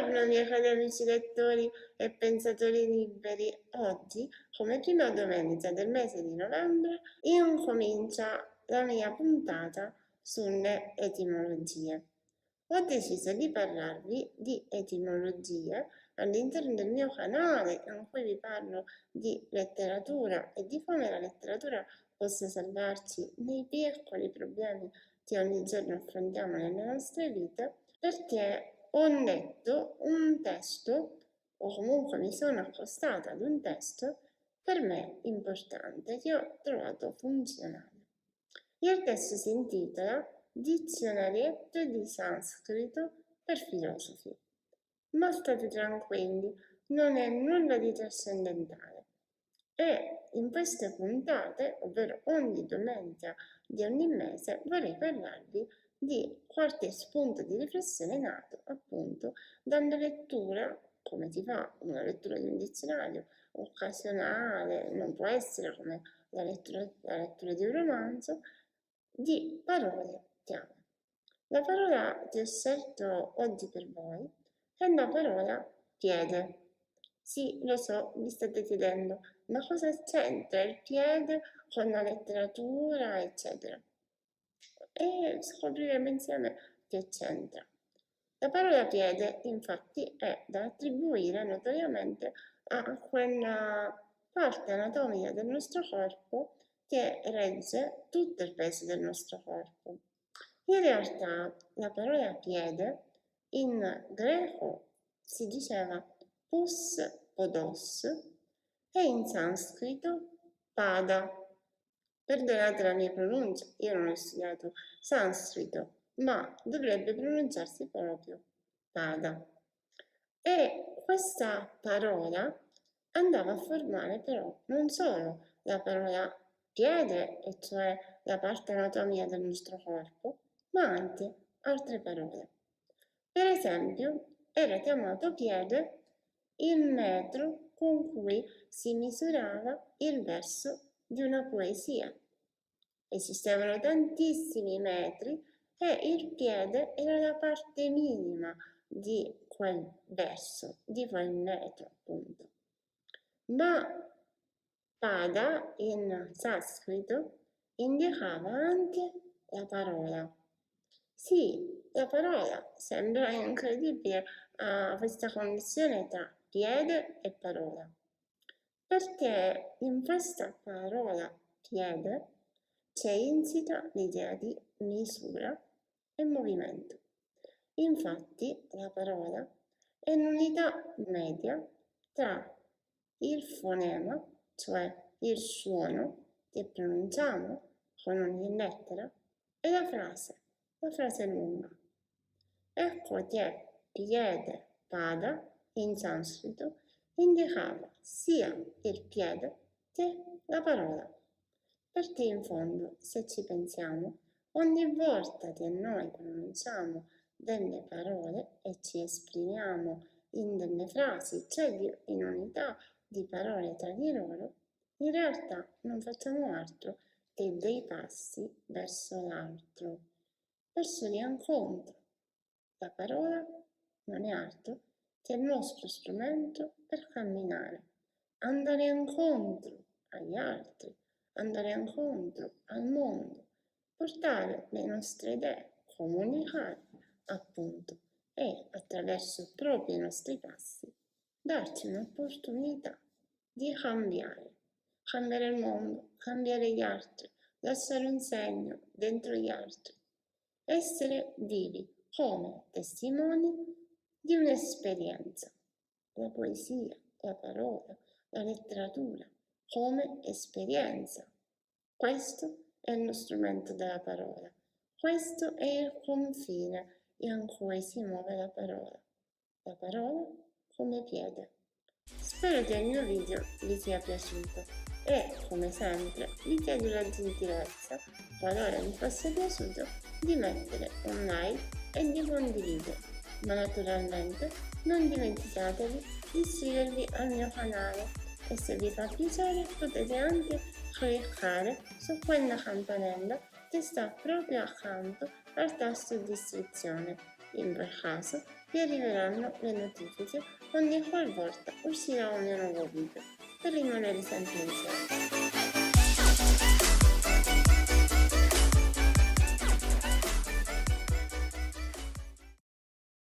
Buongiorno miei cari amici lettori e pensatori liberi. Oggi, come prima domenica del mese di novembre, incomincia la mia puntata sulle etimologie. Ho deciso di parlarvi di etimologie all'interno del mio canale in cui vi parlo di letteratura e di come la letteratura possa salvarci nei piccoli problemi che ogni giorno affrontiamo nelle nostre vite, perché ho letto un testo, o comunque mi sono accostata ad un testo per me importante, che ho trovato funzionale. Il testo si intitola Dizionarietto di sanscrito per filosofi. Ma state tranquilli, non è nulla di trascendentale. E in queste puntate, ovvero ogni domenica di ogni mese, vorrei parlarvi di qualche spunto di riflessione nato appunto dalla lettura, come si fa una lettura di un dizionario, occasionale, non può essere come la lettura di un romanzo, di parole chiave. La parola che ho scelto oggi per voi è la parola piede. Sì, lo so, vi state chiedendo, ma cosa c'entra il piede con la letteratura, eccetera? E scopriremo insieme che c'entra. La parola piede, infatti, è da attribuire notoriamente a quella parte anatomica del nostro corpo che regge tutto il peso del nostro corpo. In realtà la parola piede in greco si diceva pus podos e in sanscrito pada. Perdonate la mia pronuncia, io non ho studiato sanscrito, ma dovrebbe pronunciarsi proprio pada. E questa parola andava a formare però non solo la parola piede, e cioè la parte anatomica del nostro corpo, ma anche altre parole. Per esempio, era chiamato piede il metro con cui si misurava il verso di una poesia. Esistevano tantissimi metri e il piede era la parte minima di quel verso, di quel metro appunto. Ma pada in sanscrito indicava anche la parola. Sì, la parola sembra incredibile a questa connessione tra piede e parola, perché in questa parola piede c'è insita l'idea di misura e movimento. Infatti la parola è l'unità media tra il fonema, cioè il suono che pronunciamo con ogni lettera, e la frase lunga. Ecco che piede, pada, in sanscrito, indicava sia il piede che la parola. Perché in fondo, se ci pensiamo, ogni volta che noi pronunciamo delle parole e ci esprimiamo in delle frasi, cioè in unità di parole tra di loro, in realtà non facciamo altro che dei passi verso l'altro, verso l'incontro. La parola non è altro che il nostro strumento per camminare, andare incontro agli altri, andare incontro al mondo, portare le nostre idee, comunicare appunto e attraverso proprio i nostri passi darci un'opportunità di cambiare il mondo, cambiare gli altri, lasciare un segno dentro gli altri, essere vivi come testimoni di un'esperienza. La poesia, la parola, la letteratura come esperienza. Questo è lo strumento della parola. Questo è il confine in cui si muove la parola. La parola come piede. Spero che il mio video vi sia piaciuto e, come sempre, vi chiedo la gentilezza, qualora vi fosse piaciuto, di mettere un like e di condividere. Ma naturalmente non dimenticatevi di iscrivervi al mio canale e se vi fa piacere potete anche cliccare su quella campanella che sta proprio accanto al tasto di iscrizione. In quel caso vi arriveranno le notifiche ogni qualvolta uscirà un nuovo video per rimanere sempre insieme.